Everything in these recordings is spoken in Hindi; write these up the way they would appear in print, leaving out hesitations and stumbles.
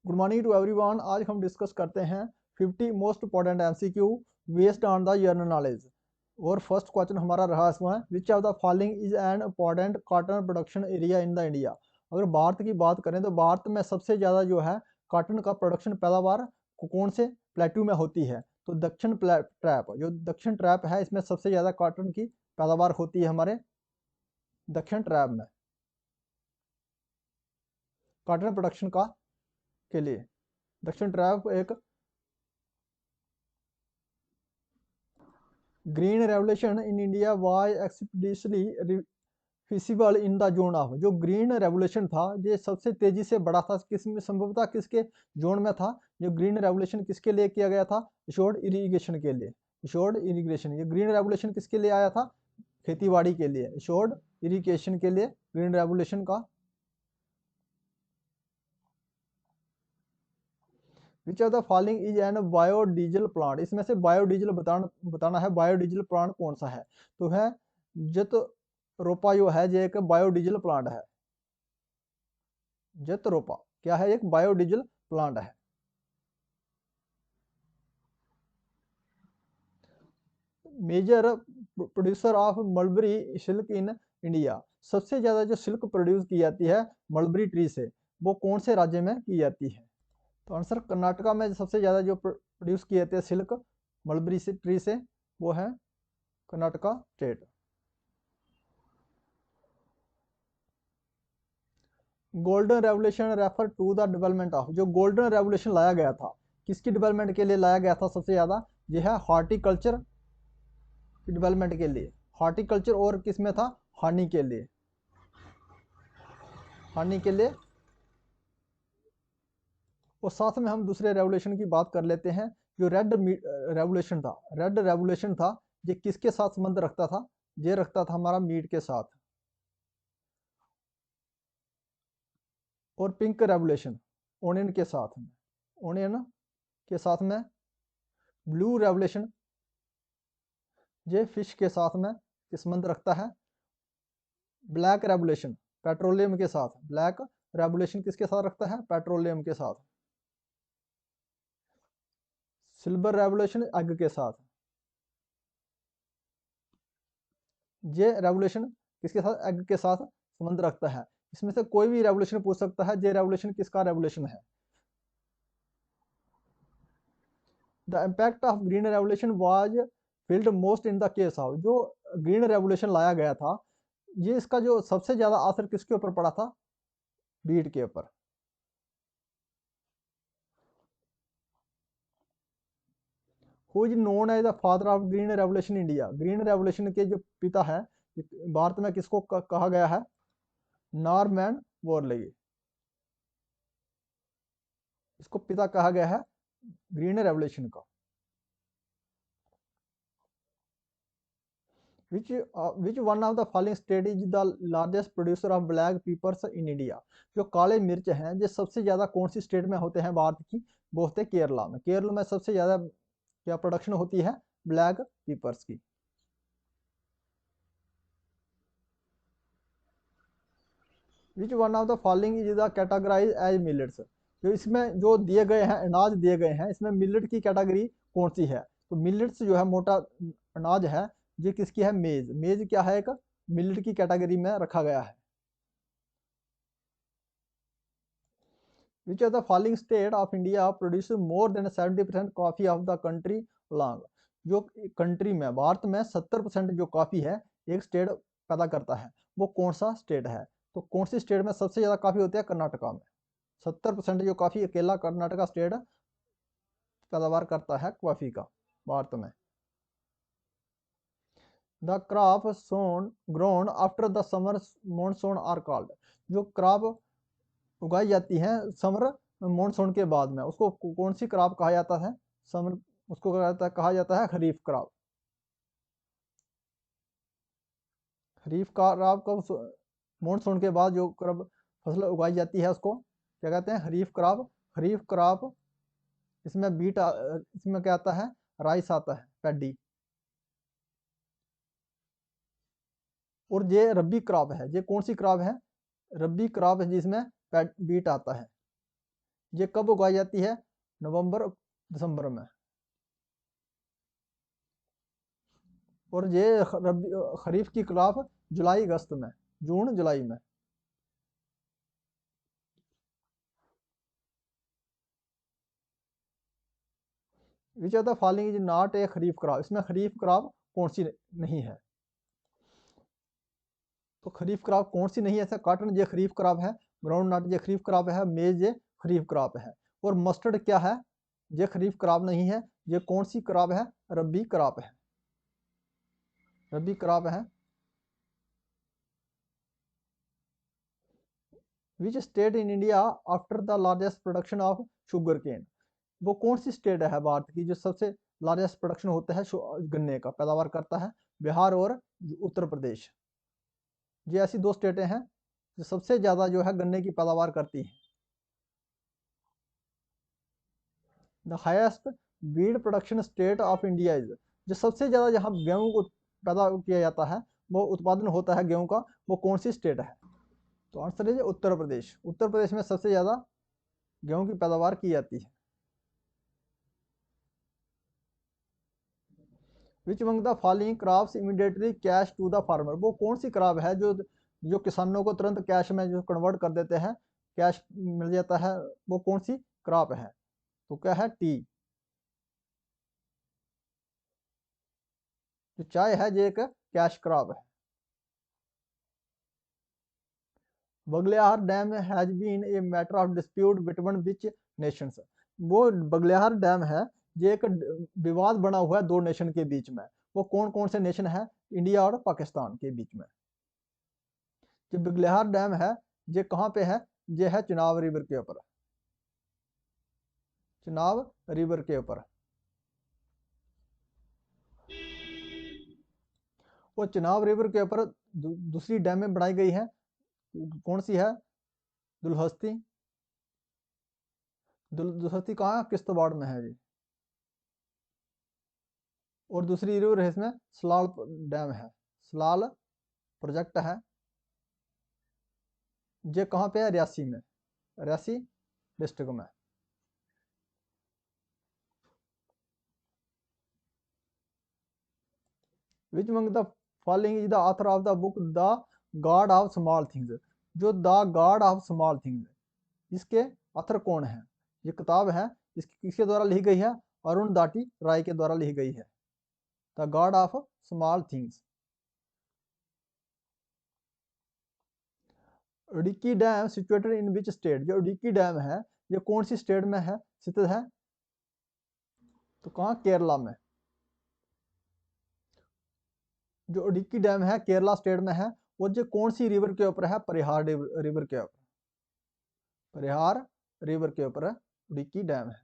Good morning to everyone. आज हम डिस्कस करते हैं 50 most important MCQ based on the general knowledge. और फर्स्ट क्वेश्चन हमारा रहा इसमें, which of the following is an important cotton production area in the India. अगर भारत की बात करें तो भारत में सबसे ज़्यादा जो है कॉटन का प्रोडक्शन पैदावार कौन से प्लेट्यू में होती है? तो दक्षिण ट्रैप, जो दक्षिण ट्रैप है इसमें सबसे ज़्यादा कॉटन की पैदावार होती है हमारे दक्षिण ट्रैप में कॉटन प्रोडक्शन का के लिए। दक्षिण ट्रैप एक green revolution in India was expeditionally feasible in the zone of. जो ग्रीन रेवोल्यूशन था ये सबसे तेजी से बढ़ा था किसमें, संभवतः किसके जोन में था? जो ग्रीन रेवोल्यूशन किसके लिए किया गया था? शोर्ड इरिगेशन के लिए। शोर्ड इरिगेशन, ये ग्रीन रेवोल्यूशन किसके लिए आया था? खेतीबाड़ी के लिए। शोर्ड इरिगेशन के लिए ग्रीन रेवोल्यूशन का। Which of the following is an biodiesel plant. इसमें से बायोडीजल बताना है। बायोडीजल प्लांट कौन सा है? तो है जत रोपा, जो है ये एक बायोडीजल प्लांट है। जत रोपा क्या है? एक बायोडीजल प्लांट है। Major producer of mulberry silk in India. सबसे ज्यादा जो सिल्क प्रोड्यूस की जाती है मलबरी ट्री से, वो कौन से राज्य में की जाती है? तो आंसर कर्नाटका में सबसे ज़्यादा जो प्रोड्यूस किए जाते हैं सिल्क मलबरी से ट्री से, वो है Karnataka state. Golden revolution refer to the development of. जो गोल्डन रेवोल्यूशन लाया गया था किसकी डेवलपमेंट के लिए लाया गया था सबसे ज़्यादा? यह है हॉर्टिकल्चर की डेवलपमेंट के लिए। हॉर्टिकल्चर और किस में था? हानी के लिए। हानी के लिए। और साथ में हम दूसरे रेवोल्यूशन की बात कर लेते हैं। जो रेड रेवोल्यूशन था, रेड रेवोल्यूशन था, ये किसके साथ संबंध रखता था? ये रखता था हमारा मीट के साथ। और पिंक रेवोल्यूशन ओनियन के साथ में, ओनियन के साथ में। ब्लू रेवोल्यूशन ये फिश के साथ में संबंध रखता है। ब्लैक रेवोल्यूशन पेट्रोलियम के साथ। ब्लैक रेवोल्यूशन किसके साथ रखता है? पेट्रोलियम के साथ। सिल्वर रेवोल्यूशन एग के साथ। ये रेवोल्यूशन किसके साथ? एग के साथ संबंध रखता है। इसमें से कोई भी रेवोल्यूशन पूछ सकता है, ये रेवोल्यूशन किसका रेवोल्यूशन है? The impact of green revolution was field most in the case of. जो ग्रीन रेवोल्यूशन लाया गया था, ये इसका जो सबसे ज्यादा असर किसके ऊपर पड़ा था? बीट के ऊपर। Who is known as the father of green revolution India. Green revolution के जो पिता है भारत में, किसको कहा गया है? नॉर्मैन बोरलगी। इसको पिता कहा गया है ग्रीन रेवोल्यूशन का। विच one of the following state is the largest producer of black papers in India. जो काले मिर्च हैं ये सबसे ज्यादा कौन सी स्टेट में होते हैं भारत की? वो होते हैं केरला में। केरल में सबसे ज्यादा क्या प्रोडक्शन होती है? ब्लैक पेपर्स की। Which one of the following is the categorize as millets. जो इसमें जो दिए गए हैं अनाज दिए गए हैं, इसमें मिलेट की कैटेगरी कौन सी है? तो मिलेट्स जो है मोटा अनाज है, ये किसकी है? मेज। मेज क्या है? एक मिलेट की कैटेगरी में रखा गया है। Which of the following state of India produce more than 70% coffee of the country long. जो कंट्री में, भारत में 70% जो कॉफी है एक स्टेट पैदा करता है, वो कौन सा स्टेट है? तो कौन सी स्टेट में सबसे ज्यादा कॉफी होती है? कर्नाटका में। 70% जो कॉफी अकेला कर्नाटका स्टेट पैदावार करता है कॉफी का भारत में। The crop sown grown after the summer monsoon are called. जो क्रॉप उगाई जाती है समर मॉनसून के बाद में, उसको कौन सी क्रॉप कहा जाता है? समर, उसको कहा जाता है खरीफ क्रॉप। खरीफ क्रॉप को मॉनसून के बाद जो क्रॉप फसल उगाई जाती है उसको क्या कहते हैं? खरीफ क्रॉप। खरीफ क्रॉप इसमें इसमें क्या आता है? राइस आता है, पैडी। और ये रबी क्रॉप है। ये कौन सी क्रॉप है? रबी क्रॉप है जिसमें बीट आता है। ये कब उगाई जाती है? नवंबर दिसंबर में। और ये खरीफ की क्रॉप जुलाई अगस्त में, जून जुलाई में। Which of the following is not a kharif crop, इसमें खरीफ क्रॉप कौन सी नहीं है? तो खरीफ क्रॉप कौन सी नहीं है? ऐसा कॉटन ये खरीफ क्रॉप है, ग्राउंड नट ये खरीफ क्रॉप है, मेज ये खरीफ क्रॉप है। और मस्टर्ड क्या है? ये खरीफ क्रॉप नहीं है। ये कौन सी क्रॉप है? रबी क्रॉप है, रबी क्रॉप है। Which state in India after the largest production of sugar cane, वो कौन सी स्टेट है भारत की जो सबसे लार्जेस्ट प्रोडक्शन होता है गन्ने का पैदावार करता है? बिहार और उत्तर प्रदेश। ये ऐसी दो स्टेटें हैं जो सबसे ज़्यादा जो है गन्ने की पैदावार करती हैं। The highest wheat production state of India is, जो सबसे ज़्यादा जहाँ गेहूँ को पैदा किया जाता है, वो उत्पादन होता है गेहूँ का, वो कौन सी स्टेट है? तो आंसर है उत्तर प्रदेश। उत्तर प्रदेश में सबसे ज़्यादा गेहूँ की पैदावार की जाती है। Which among the following crops immediately cash to the farmer, वो कौन सी क्रॉप है जो जो किसानों को तुरंत कैश में जो कन्वर्ट कर देते हैं, कैश मिल जाता है, वो कौन सी क्रॉप है? तो क्या है? टी। जो चाय है ये एक कैश क्रॉप है। Baglihar dam has been a matter of dispute between which nations, वो बगलियार डैम है ये एक विवाद बना हुआ है दो नेशन के बीच में। वो कौन कौन से नेशन है? इंडिया और पाकिस्तान के बीच में। जो बगलियार डैम है ये कहाँ पे है? ये है चिनाब रिवर के ऊपर, चिनाब रिवर के ऊपर। वो चिनाब रिवर के ऊपर दूसरी डैम में बनाई गई है, कौन सी है? दुलहस्ती। दुलहस्ती कहाँ? किश्तवाड़ में है जी। और दूसरी रिवर है इसमें सलाल डैम है, सलाल प्रोजेक्ट है। ये कहाँ पे है? रियासी में, रियासी डिस्ट्रिक्ट में। Which among the following is the author of the book The God of Small Things, जो The God of Small Things, इसके ऑथर कौन है? ये किताब है, किसके द्वारा लिखी गई है? अरुण दाटी राय के द्वारा लिखी गई है, the God of Small things. Idukki dam situated in which state, जो इडुक्की डैम है ये कौन सी स्टेट में है स्थित है? तो कहाँ? केरला में। जो इडुक्की डैम है केरला स्टेट में है। वो जो कौन सी रिवर के ऊपर है? परिहार रिवर के ऊपर, परिहार रिवर के ऊपर इडुक्की डैम है।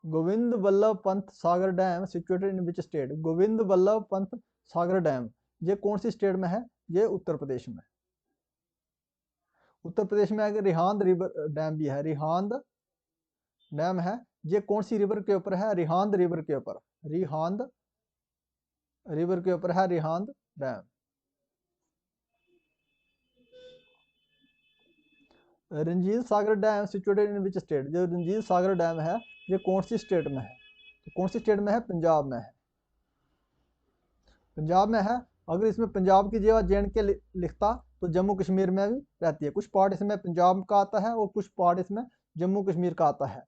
Govind Vallabh Pant Sagar dam situated in which state, Govind Vallabh Pant Sagar dam ये कौन सी स्टेट में है? ये उत्तर प्रदेश में। उत्तर प्रदेश में अगर रिहांद रिवर डैम भी है, रिहांद डैम है, ये कौन सी रिवर के ऊपर है? रिहांद रिवर के ऊपर, रिहांद रिवर के ऊपर है Rihand dam. Ranjit Sagar dam situated in which state, जो रंजीत सागर डैम है ये कौन सी स्टेट में है? तो कौन सी स्टेट में है? पंजाब में है, पंजाब में है। अगर इसमें पंजाब की जगह जे एंड के लिखता तो जम्मू कश्मीर में भी रहती है। कुछ पार्ट इसमें पंजाब का आता है और कुछ पार्ट इसमें जम्मू कश्मीर का आता है।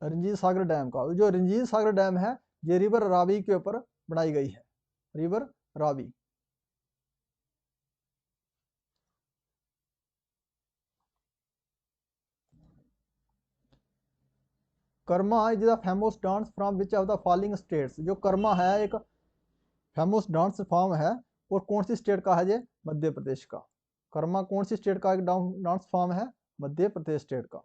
रंजीत सागर डैम का, जो रंजीत सागर डैम है ये रिवर रावी के ऊपर बनाई गई है, river Ravi. Karma is the famous dance from which of the following states, जो कर्मा है एक फेमस डांस फॉर्म है और कौन सी स्टेट का है? ये मध्य प्रदेश का। कर्मा कौन सी स्टेट का एक डांस फॉर्म है? मध्य प्रदेश स्टेट का।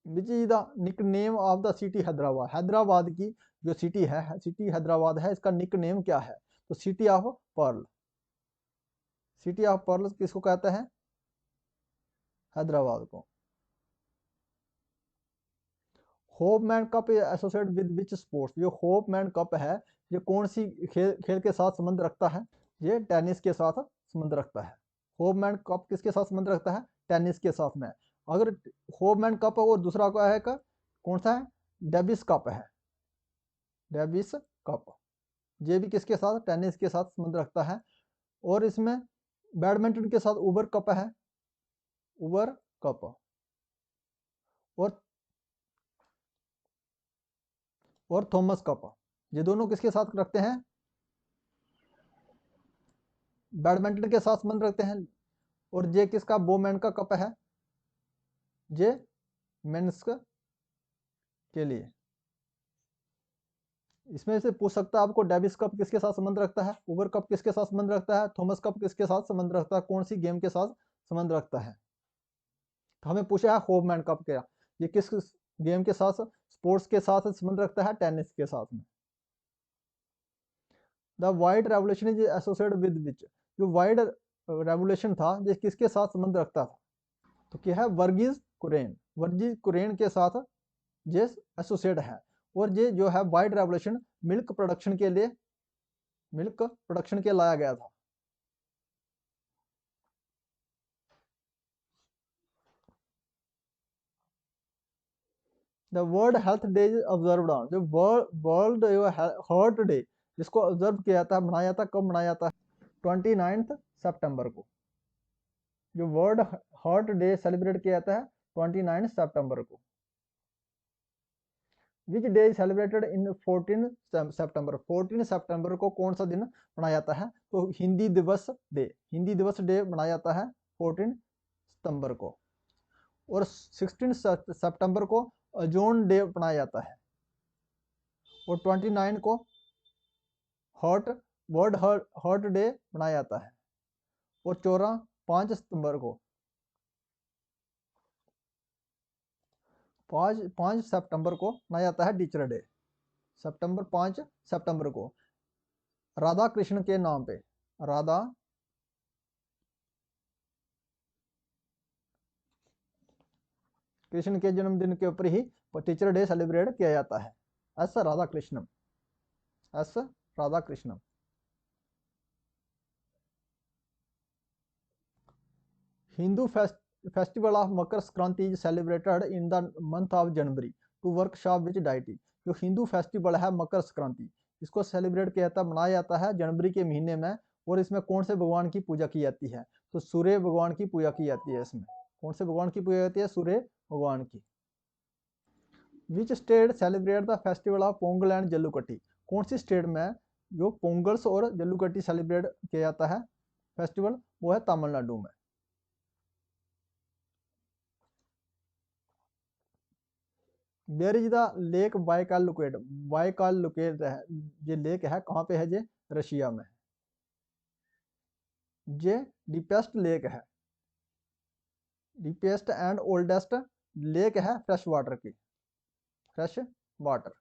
Which is the nick name of the city Hyderabad, Hyderabad की जो सिटी है, सिटी हैदराबाद है, इसका निक नेम क्या है? तो city of pearl, city of pearl किसको कहते हैं? हैदराबाद को। Hopman cup associate with which sports, जो होपमैन कप है ये कौन सी खेल के साथ संबंध रखता है? ये टेनिस के साथ संबंध रखता है। होपमैन कप किसके साथ संबंध रखता है? टेनिस के साथ में। अगर होपमैन कप और दूसरा क्या है का कौन सा है? डेविस कप है, डेविस कप। ये भी किसके साथ? टेनिस के साथ संबंध रखता है। और इसमें बैडमिंटन के साथ उबर कप है, उबर कप। और थॉमस कप, ये दोनों किसके साथ रखते हैं? बैडमिंटन के साथ संबंध रखते हैं। और ये किसका? बोमैन का कप है, ये मेंस के लिए। इसमें से पूछ सकता है आपको डेविस कप किसके साथ संबंध रखता है, उबर कप किसके साथ संबंध रखता है, थॉमस कप किसके साथ संबंध रखता है, कौन सी गेम के साथ संबंध रखता है? तो हमें पूछा है होपमैन कप क्या, ये किस गेम के साथ, स्पोर्ट्स के साथ संबंध रखता है? टेनिस के साथ में। The white revolution is associated with which, जो वाइट रेवोल्यूशन था ये किसके साथ संबंध रखता था? तो क्या है? वर्गीज कुरेन, वर्गीज कुरेन के साथ ये एसोसिएट है। और ये जो है वाइट रेवोल्यूशन मिल्क प्रोडक्शन के लिए, मिल्क प्रोडक्शन के लाया गया था। The world health day is observed on, जो वर्ल्ड हार्ट डे जिसको ऑब्जर्व किया जाता है, मनाया जाता है, कब मनाया जाता है? 29 सितंबर को। जो वर्ल्ड हार्ट डे सेलिब्रेट किया जाता है 29 सितंबर को। विच डे इज सेलिब्रेटेड इन 14 सितंबर, 14 सितंबर को कौन सा दिन मनाया जाता है? तो हिंदी दिवस डे, हिंदी दिवस डे मनाया जाता है 14 सितंबर को। और 16 सितंबर को ओजोन डे मनाया जाता है। और 29 को हॉट वर्ल्ड हॉट डे मनाया जाता है। और 5 सितंबर को, 5 सितंबर को मनाया जाता है टीचर डे। 5 सितंबर को राधा कृष्ण के नाम पे, राधा कृष्ण के जन्मदिन के ऊपर ही टीचर डे सेलिब्रेट किया जाता है। S Radha Krishnam, S Radha Krishnam. Hindu festival of Makar Sankranti is celebrated in the month of January to worship which deity, जो हिंदू फेस्टिवल है मकर संक्रांति, इसको सेलिब्रेट किया जाता, मनाया जाता है जनवरी के महीने में। और इसमें कौन से भगवान की पूजा की जाती है? तो सूर्य भगवान की पूजा की जाती है। इसमें कौन से भगवान की पूजा जाती है? सूर्य भगवान की। Which state celebrate the festival of Pongal and Jallikattu, कौन सी स्टेट में जो पोंगल्स और जल्लूकट्टी सेलिब्रेट किया जाता है फेस्टिवल, वो है तमिलनाडु में। Where is the lake Baikal locate, Baikal locate है, ये लेक है कहाँ पे है? ये रशिया में। ये डीपेस्ट लेक है, डीपेस्ट एंड ओल्डेस्ट लेक है फ्रेश वाटर की, fresh water.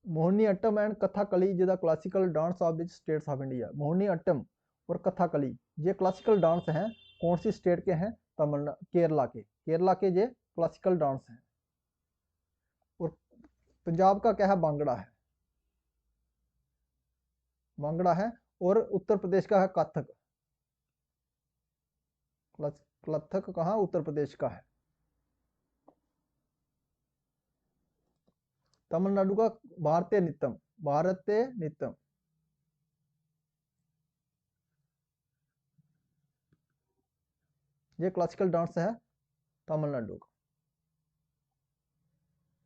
Mohiniyattam and Kathakali is the classical dance of which states of India, Mohiniyattam और कथकली ये क्लासिकल डांस हैं कौन सी स्टेट के हैं? तमिलनाडु, केरला के, केरला के ये क्लासिकल डांस हैं। और पंजाब का क्या है? भांगड़ा है, भांगड़ा है। और उत्तर प्रदेश का है कथक, कथक कहाँ? उत्तर प्रदेश का है। तमिलनाडु का भारतीय नित्यम, भारतीय नित्यम। ये क्लासिकल डांस है तमिलनाडु का।